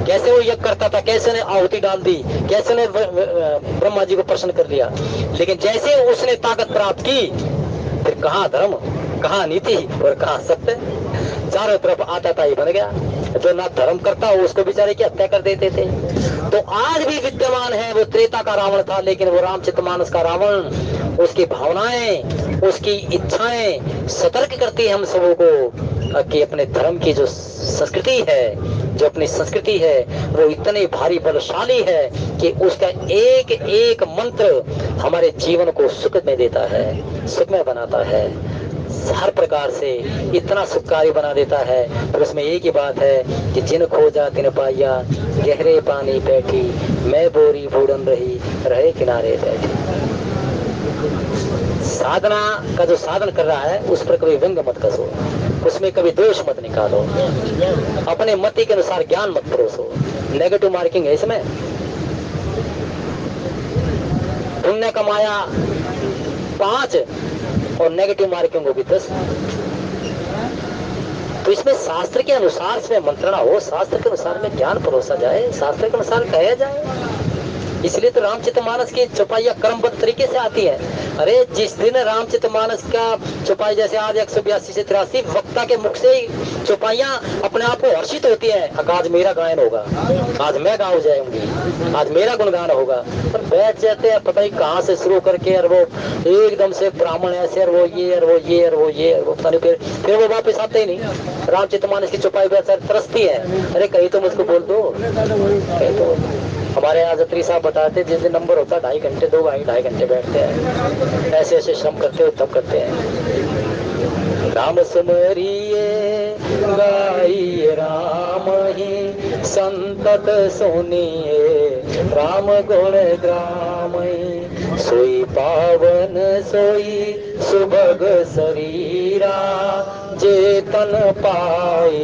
कैसे वो यज्ञ करता था, कैसे ने आहुति डाल दी, कैसे ने ब्रह्मा जी को प्रसन्न कर लिया। लेकिन जैसे उसने ताकत प्राप्त की, फिर कहाँ धर्म, कहाँ नीति और कहाँ सत्य, चारों तरफ आता ही बन गया। जो ना धर्म करता उसको बेचारे की हत्या कर देते थे। तो आज भी विद्यमान है। वो त्रेता का रावण था, लेकिन वो रामचरितमानस का रावण, उसकी भावनाएं, उसकी इच्छाएं सतर्क करती है हम सबों को कि अपने धर्म की जो संस्कृति है, जो अपनी संस्कृति है, वो इतनी भारी बलशाली है कि उसका एक एक मंत्र हमारे जीवन को सुख में देता है, सुख में बनाता है, हर प्रकार से इतना सुखकारी बना देता है। फिर उसमें एक ही बात है कि जिन खोजा तिन पाया, गहरे पानी बैठी, मैं बोरी बूढ़न रही, रहे किनारे बैठी। साधना का जो साधन कर रहा है उस पर कभी व्यंग मत कसो, उसमें कभी दोष मत निकालो, अपने मति के अनुसार ज्ञान मत परोसो। नेगेटिव मार्किंग है इसमें। पुण्य कमाया 5 और नेगेटिव मार्किंग होगी 10। तो इसमें शास्त्र के अनुसार इसमें मंत्रणा हो, शास्त्र के अनुसार में ज्ञान परोसा जाए, शास्त्र के अनुसार कहा जाए। इसलिए तो रामचरितमानस की चौपाइयां क्रमबद्ध तरीके से आती है। अरे जिस दिन रामचरितमानस का चौपाई, जैसे आज 182 से 83 वक्ता के मुख से चौपाइयां अपने आप को हर्षित होती है। आज मेरा गायन होगा, आज मैं गाँव जाऊंगी, आज मेरा गुणगान होगा। पर बैठ जाते हैं पता ही कहाँ से शुरू करके, और वो एकदम से ब्राह्मण ऐसे, और वो ये और वो ये और वो ये और वो पता नहीं, फिर वो वापस आते ही नहीं। रामचरितमानस की चौपाई तरसती है। अरे कहीं तो मुझको बोल दो, कहीं तो। हमारे यहाँ जत्री साहब बताते, जिस दिन नंबर होता 2.5 घंटे 2-2.5 घंटे बैठते हैं, ऐसे ऐसे श्रम करते हो तब करते हैं। राम सुमरिए गाइए राम ही संतत सुनिए, राम गुण ग्राम ही सोई पावन सोई सुभग शरीरा, जेतन पाए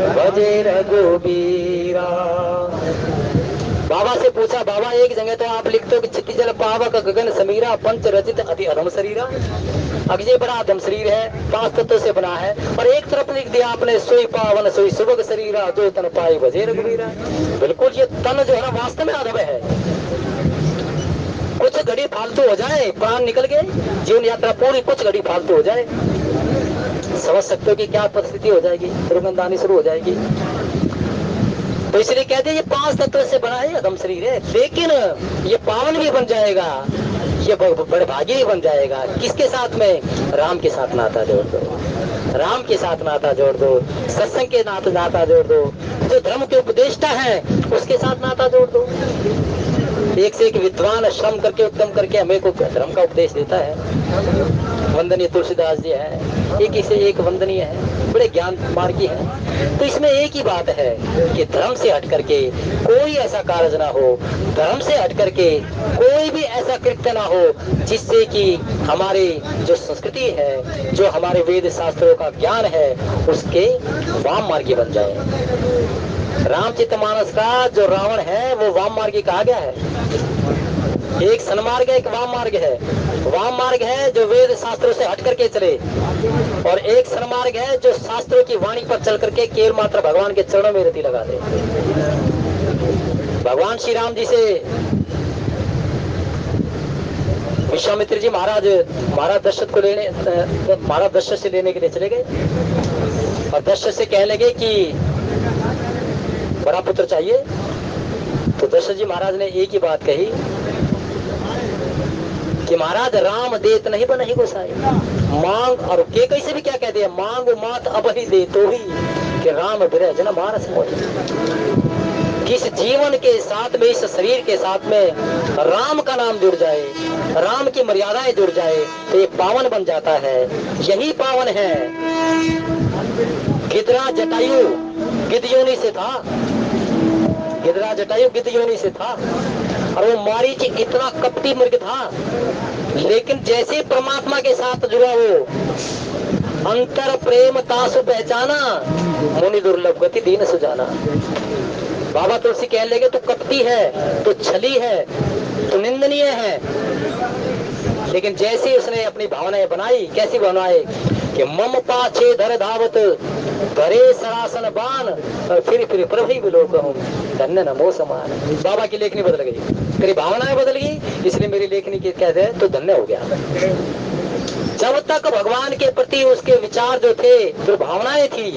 भजे रघुबीरा। बाबा से पूछा, बाबा एक जगह तो आप लिखते हो कि चित्ती जल पावक गगन समीरा, पंच रचित अति अधम शरीरा। अब ये बड़ा अधम शरीर है, 5 तत्वों से बना है, और एक तरफ लिख दिया आपने सोई पावन सोई सुभग शरीरा, जो तन पाए भजे रघुबीरा। बिल्कुल ये तन जो है ना वास्तव में अधम है। कुछ घड़ी फालतू हो जाए, प्राण निकल गए, जीवन यात्रा पूरी कुछ घड़ी फालतू हो जाए, समझ सकते हो कि क्या परिस्थिति हो जाएगी, दुर्गंध आनी शुरू हो जाएगी। तो इसलिए कहते हैं ये 5 तत्वों से बना है, अधम शरीर है, लेकिन ये पावन भी बन जाएगा, ये बड़े भागी भी बन जाएगा। किसके साथ में? राम के साथ नाता जोड़ दो, राम के साथ नाता जोड़ दो, सत्संग के नाता जोड़ दो, जो धर्म के उपदेष्टा है उसके साथ नाता जोड़ दो। एक से एक विद्वान श्रम करके उत्तम करके हमें को धर्म का उपदेश देता है। वंदनीय तुलसीदास जी है, एक से एक वंदनीय है, बड़े ज्ञान मार्गी है। तो इसमें एक ही बात है कि धर्म से हट करके कोई ऐसा कार्य ना हो, धर्म से हट करके कोई भी ऐसा कृत्य ना हो जिससे कि हमारी जो संस्कृति है, जो हमारे वेद शास्त्रों का ज्ञान है, उसके वाम मार्गी बन जाए। रामचरितमानस का जो रावण है वो वाम मार्गी कहा गया है। एक सन्मार्ग है, एक वाम मार्ग है। वाम मार्ग है जो वेद शास्त्रों से हट करके चले, और एक सन्मार्ग है जो शास्त्रों की वाणी पर चल करके केवल मात्र भगवान के चरणों में रति लगा दे। भगवान श्री राम जी से विश्वामित्र जी महाराज दशरथ को लेने, महाराज दशरथ से लेने के लिए चले गए, और दशरथ से कहने लगे कि बड़ा पुत्र चाहिए। तो दशरथ जी महाराज ने एक ही बात कही कि महाराज राम देत नहीं बनहि गोसाई, मांग, और के कैसे भी क्या कह दिया, मांग मात अब ही दे तो ही कि राम बिरह न मानस मोहि। किस जीवन के साथ में, इस शरीर के साथ में राम का नाम जुड़ जाए, राम की मर्यादाएं जुड़ जाए तो ये पावन बन जाता है। यही पावन है। गिदरा जटायु गिद्ध योनि से था, गिदरा जटायु गिद्ध योनि से था, और वो मारीच इतना कपटी मृग था, लेकिन जैसे परमात्मा के साथ जुड़ा हो, अंतर प्रेम तासु पहचाना, मुनि दुर्लभ गति दीन सुजाना। बाबा तुलसी कहने लगे तू कपटी है, तो छली है, तो निंदनीय है, लेकिन जैसे उसने अपनी भावनाएं बनाई, कैसी भावनाएं कि मम पाछे धर धावत धरे सरासन बान, और फिर प्रभु विलोक हूँ धन्य नमो समान। बाबा की लेखनी बदल गई, मेरी भावनाएं बदल गई, इसलिए मेरी लेखनी के कहते हैं तो धन्य हो गया। जब तक भगवान के प्रति उसके विचार जो थे, जो भावनाएं थी,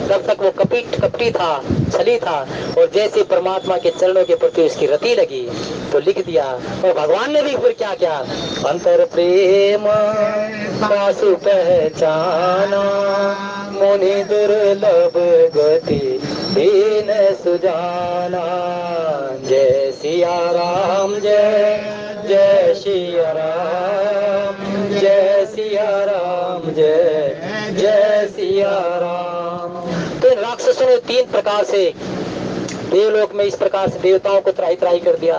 तब तक वो कपटी था, छली था, और जैसे परमात्मा के चरणों के प्रति उसकी रति लगी तो लिख दिया। और भगवान ने भी फिर क्या किया, अंतर प्रेम पासु पहचाना, मुनि दुर्लभ गति दीन सुजाना। जय सिया राम, जय जय सिया राम, जय सिया राम, जय जय सिया राम। तो इन राक्षसों ने 3 प्रकार से देवलोक में इस प्रकार से देवताओं को त्राही त्राही कर दिया,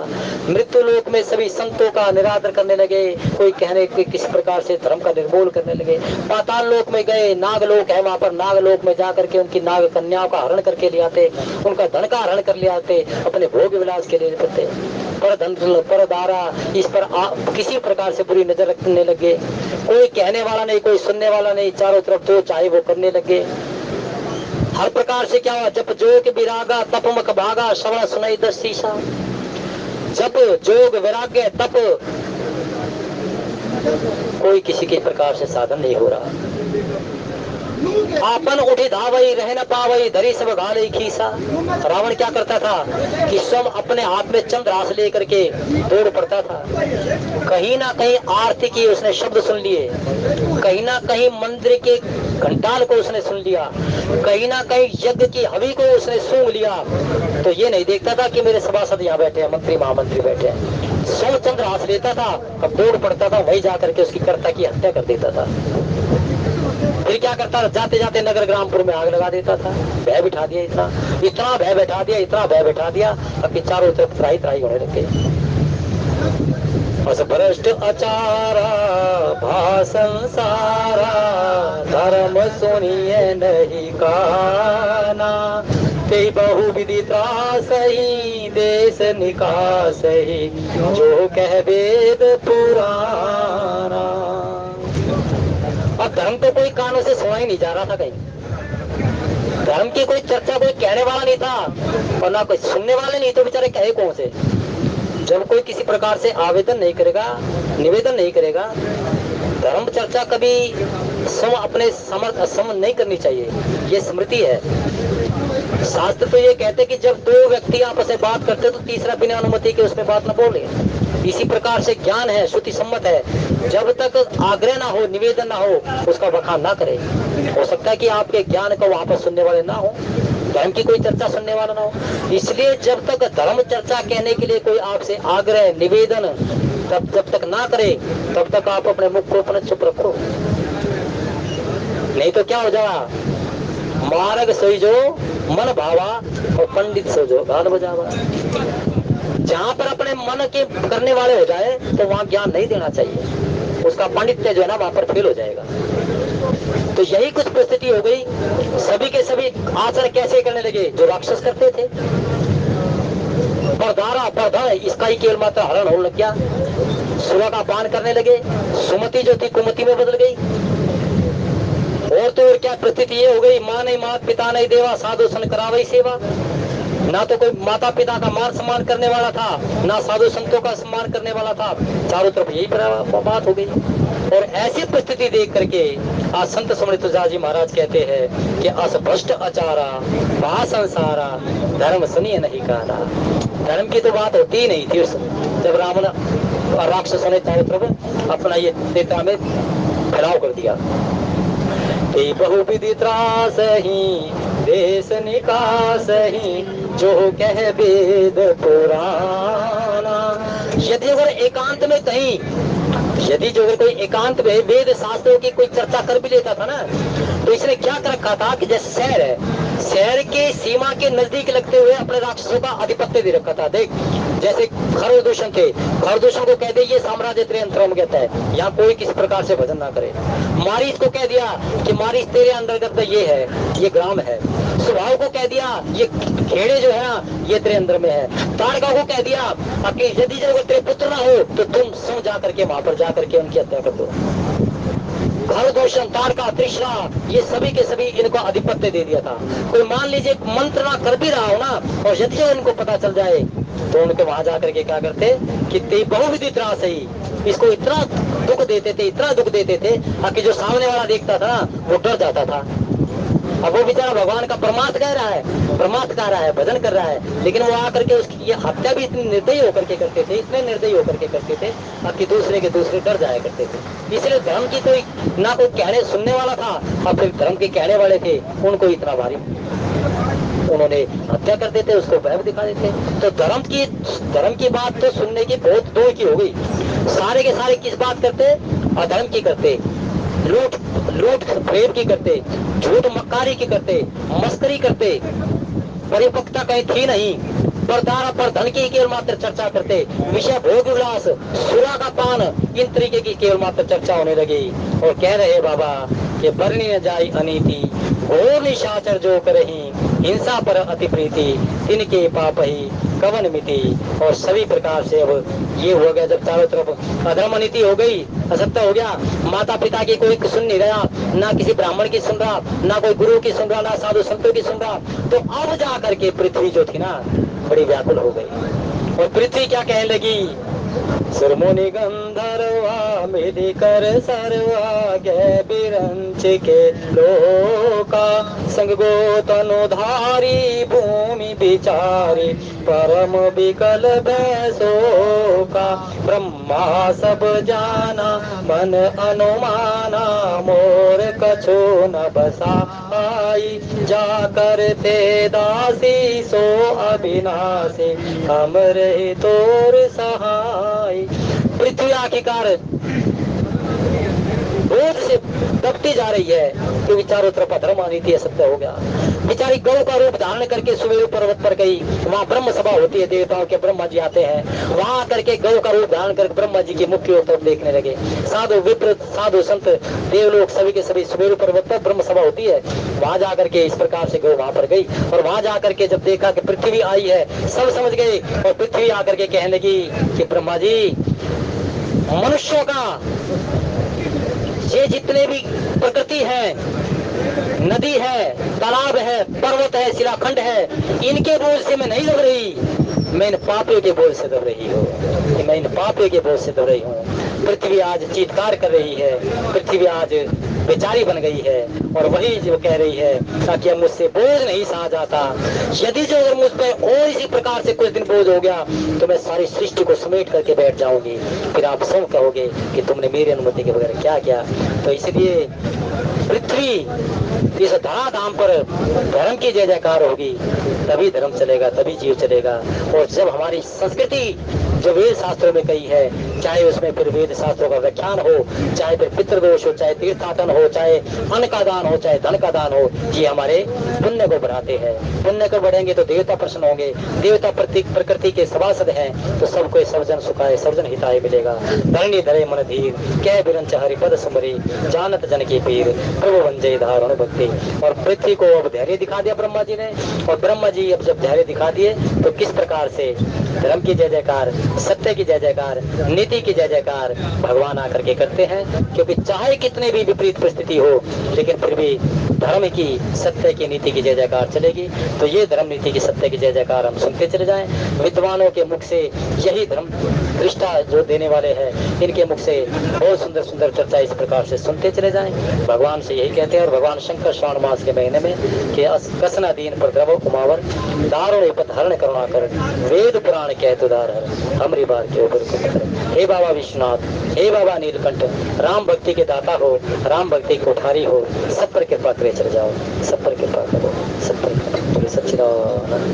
मृत्यु लोक में सभी संतों का निरादर करने लगे, कोई कहने कि किस प्रकार से धर्म का निर्मूल करने लगे। पाताल लोक में गए, नागलोक है, वहां पर नागलोक में जाकर के उनकी नाग कन्याओं का हरण करके ले आते, उनका धन का हरण कर ले आते, अपने भोग विलास के लिए करते। पर धन पर दारा इस पर किसी प्रकार से बुरी नजर रखने लगे, कोई कहने वाला नहीं, कोई सुनने वाला नहीं, चारों तरफ जो चाहे वो करने लगे। हर प्रकार से क्या हुआ, जप जोग विरागा तप मक भागा, श्रवण सुनाई 10 शीशा। जप जोग वैराग्य तप कोई किसी के प्रकार से साधन नहीं हो रहा। आपन उठी धावई रह न पावई, धरी सब घाले खीसा। रावण क्या करता था कि स्वयं अपने हाथ में चंद्रहास लेकर के दौड़ पड़ता था। कहीं ना कहीं आरती की उसने शब्द सुन लिए, कहीं ना कहीं मंदिर के घंटाल को उसने सुन लिया, कहीं ना कहीं यज्ञ की हवि को उसने सूंघ लिया। तो ये नहीं देखता था कि मेरे सभासद यहाँ बैठे हैं, मंत्री महामंत्री बैठे हैं। स्वयं चंद्रहास लेता था, अब दौड़ पड़ता था, वही जाकर के उसकी कर्ता की हत्या कर देता था। फिर क्या करता था, जाते जाते नगर ग्रामपुर में आग लगा देता था। भय बिठा दिया, इतना भय बैठा दिया, इतना भय बैठा दिया, अब चारों तरफ त्राही त्राही होने लग गई। अस भ्रष्ट आचारा भाषण सारा धर्म सुनिए नहीं काना ते बहु विधि त्रास ही देश निकास ही जो कह वेद पुराना। अब धर्म तो कोई कानों से सुना ही नहीं जा रहा था कहीं, धर्म की कोई चर्चा कोई कहने वाला नहीं था और ना कोई सुनने वाले नहीं, तो बेचारे कहे कौन से। जब कोई किसी प्रकार से आवेदन नहीं करेगा, निवेदन नहीं करेगा, धर्म चर्चा कभी अपने समझ नहीं करनी चाहिए, ये स्मृति है। शास्त्र तो ये कहते कि जब दो व्यक्ति आपस में बात करते तो तीसरा बिना अनुमति के उसमें बात न बोले। इसी प्रकार से ज्ञान है, श्रुति सम्मत है, जब तक आग्रह ना हो, निवेदन ना हो, उसका बखान ना करे। हो सकता है कि आपके ज्ञान को वापस सुनने वाले ना हो, धर्म की कोई चर्चा सुनने वाला ना हो। इसलिए जब तक धर्म चर्चा कहने के लिए कोई आपसे आग्रह निवेदन जब तक ना करे, तब तक आप अपने मुख को अपने चुप रखो। नहीं तो क्या हो जाएगा, मार्ग सोई जो मन भावा और पंडित सो जो गान बजावा। जहाँ पर अपने मन के करने वाले हो जाए तो वहाँ ज्ञान नहीं देना चाहिए, उसका पांडित्य जो है ना वहाँ पर फेल हो जाएगा। तो यही कुछ परिस्थिति हो गई, सभी के सभी आचरण कैसे करने लगे जो राक्षस करते थे। परदारा परधा इसका ही केवल मात्र हरण होने लग गया, सुरा का पान करने लगे, सुमति जो थी कुमति में बदल गई। और तो और क्या परिस्थिति ये हो गई, माँ नहीं मात पिता नहीं देवा साधु सन करावई सेवा। ना तो कोई माता पिता का मान सम्मान करने वाला था, ना साधु संतों का सम्मान करने वाला था, चारों तरफ यही बात हो गई। और ऐसी परिस्थिति देख करके आज संत सुमणि तुलसीदास जी महाराज कहते हैं कि अस भ्रष्ट आचारा भा संसारा धर्म सुनिए नहीं काना। धर्म की तो बात होती ही नहीं थी उस जब रावण और राक्षसों ने चारों तरफ अपना ये नेता में फैलाव कर दिया। बहुविधि त्रास ही देश निकास ही जो कह वेद पुराना। यदि अगर एकांत में कहीं, यदि जो अगर कोई एकांत में वेद शास्त्रों की कोई चर्चा कर भी लेता था ना, तो इसने क्या कर रखा था कि जैसे शहर है, शहर के सीमा के नजदीक लगते हुए अपने राक्षसों का आधिपत्य दे रखा था। देख जैसे खरदूषण थे, खरदूषण को कह दे ये साम्राज्य तेरे अंतर्गत कहता है, यहाँ कोई किसी प्रकार से भजन ना करे। मारीच को कह दिया कि मारीच तेरे अंतर्गत ये है, ये ग्राम है। स्वभाव को कह दिया ये खेड़े जो है ना ये तेरे अंदर में है। ताड़का को कह दिया कि यदि जो तेरे पुत्र ना हो तो तुम सो जा करके वहां पर जा करके उनकी हत्या कर दो। खरदूषण ताड़का तृष्णा ये सभी के सभी इनको आधिपत्य दे दिया था। कोई मान लीजिए मंत्र ना कर भी रहा हो ना, और यदि जो इनको पता चल जाए तो उनके वहां जाकर के क्या करते कि ते बहुविधि त्रास ही, इसको इतना दुख देते थे, इतना दुख देते थे कि जो सामने वाला देखता था वो डर जाता था। अब वो बेचारा भगवान का परमार्थ कह रहा है, परमार्थ कह रहा है, भजन कर रहा है, लेकिन वो आकर के उसकी ये हत्या भी इतनी निर्दयी होकर के करते थे, इतने निर्दयी होकर के करते थे कि दूसरे के दूसरे डर जाया करते थे। इसलिए धर्म की कोई ना कोई कहने सुनने वाला था, और फिर धर्म के कहने वाले थे उनको इतना भारी उन्होंने हत्या कर देते, उसको वैभ दिखा देते। तो धर्म की बात तो सुनने की बहुत दूर की हो गई। सारे के सारे किस बात करते, अधर्म की करते, लूट प्रेम की करते, झूठ मक्कारी की करते, मस्करी करते, परिपक्वता कहीं थी नहीं, परदारा पर धन की केवल मात्र चर्चा करते, विषय भोग विलास सुरा का पान इन तरीके की केवल मात्र चर्चा होने लगी। और कह रहे बाबा कि बरनी न जाई अनीति और निशाचर जो करही हिंसा पर अति प्रीति तिनके पाप ही कवन मिति। और सभी प्रकार से अब ये हो गया, जब चारों तरफ अधर्म नीति हो गई, असत्य हो गया, माता पिता की कोई सुन नहीं रहा, ना किसी ब्राह्मण की सुन रहा, ना कोई गुरु की सुन रहा, ना साधु संतों की सुन रहा। तो अब जा करके पृथ्वी जो थी ना बड़ी व्याकुल हो गई। और पृथ्वी क्या कहने लगी, सुरमुनि गंधर्वा मिलि कर सर्वा गए बिरंच के लोका संग गो तनुधारी भूमि बिचारी परम विकल बैसो का। ब्रह्मा सब जाना मन अनुमाना मोर कछो न बसाई जा करते दासी सो अविनाशी हम रहे तोर सहाय। पृथ्वी आखिरकार बोझ से दबती जा रही है, क्योंकि चारों तरफ अधर्म अनीति असत्य हो गया। बेचारी गौ का रूप धारण करके सुमेरु पर्वत पर गई। वहाँ ब्रह्म सभा होती है, देवताओं के ब्रह्मा जी आते हैं। वहाँ आकर के गौ का रूप धारण कर ब्रह्मा जी की मुख की ओर तरफ देखने लगे। साधु विप्र साधु संत देवलोक सभी के सभी सुमेरु पर्वत पर ब्रह्म सभा होती है। वहाँ जाकर के इस प्रकार से गौ वहाँ पर गई और वहाँ जाकर के जब देखा कि पृथ्वी आई है, सब समझ गए। और पृथ्वी आकर के कहने लगी कि ब्रह्मा जी, मनुष्यों का ये जितने भी प्रकृति है, नदी है, तालाब है, पर्वत है, शिलाखंड है, इनके बोझ से मैं नहीं दब रही, मैं इन पापियों के बोझ से दब रही हूँ। मैं इन पापियों के बोझ से दब रही हूँ। पृथ्वी आज चीत्कार कर रही है, पृथ्वी आज बेचारी बन गई है और वही जो कह रही है ताकि अब मुझसे बोझ नहीं सहा जाता। यदि जो अगर मुझ पर और इसी प्रकार से कुछ दिन बोझ हो गया तो मैं सारी सृष्टि को समेट करके बैठ जाऊंगी। फिर आप सब कहोगे कि तुमने मेरी अनुमति के बगैर क्या किया। तो इसलिए पृथ्वी इस धराधाम पर धर्म की जय जयकार होगी, तभी धर्म चलेगा, तभी जीव चलेगा। और जब हमारी संस्कृति जो वेद शास्त्रों में कही है, चाहे उसमें फिर वेद शास्त्रों का व्याख्यान हो, चाहे फिर पितृदोष हो, चाहे तीर्थाटन हो, चाहे अन्न का दान हो, चाहे धन का दान हो, ये हमारे पुण्य को बढ़ाते हैं। पुण्य को बढ़ेंगे तो देवता प्रसन्न होंगे। देवता प्रकृति के सभासद हैं तो सबको सर्वजन सुखाए सर्वजन हिताय मिलेगा। धरणी धरे मन धीर कह बिरंच हरिपद सुमरी जानत जन की पीर प्रभु वंजय धारण भक्ति। और पृथ्वी को अब धैर्य दिखा दिया ब्रह्मा जी ने। और ब्रह्मा जी अब जब धैर्य दिखा दिए तो किस प्रकार से धर्म की जय जयकार, सत्य की जय जयकार, नीति की जय जयकार भगवान आकर के करते हैं। क्योंकि चाहे कितने भी विपरीत परिस्थिति हो, लेकिन फिर भी धर्म की, सत्य की, नीति की जय जयकार चलेगी। तो ये धर्म, नीति की, सत्य की जय जयकार हम सुनते चले जाएं। विद्वानों के मुख से यही धर्म दृष्टा जो देने वाले हैं, इनके मुख से बहुत सुंदर सुंदर चर्चा इस प्रकार से सुनते चले जाएं। भगवान से यही कहते हैं। और भगवान शंकर श्रावण मास के महीने में कि कसना दीन पर द्रव कुमावर दारुण विपत हरण करुणा कर वेद पुराण कह तुदार हर हमरी बार के ऊपर। हे बाबा विश्वनाथ, हे बाबा नीलकंठ, राम भक्ति के दाता हो, राम भक्ति के कोठारी हो, सब पर कृपा करे चले जाओ, सब पर कृपा करो, सब पर सच्चिदानंद।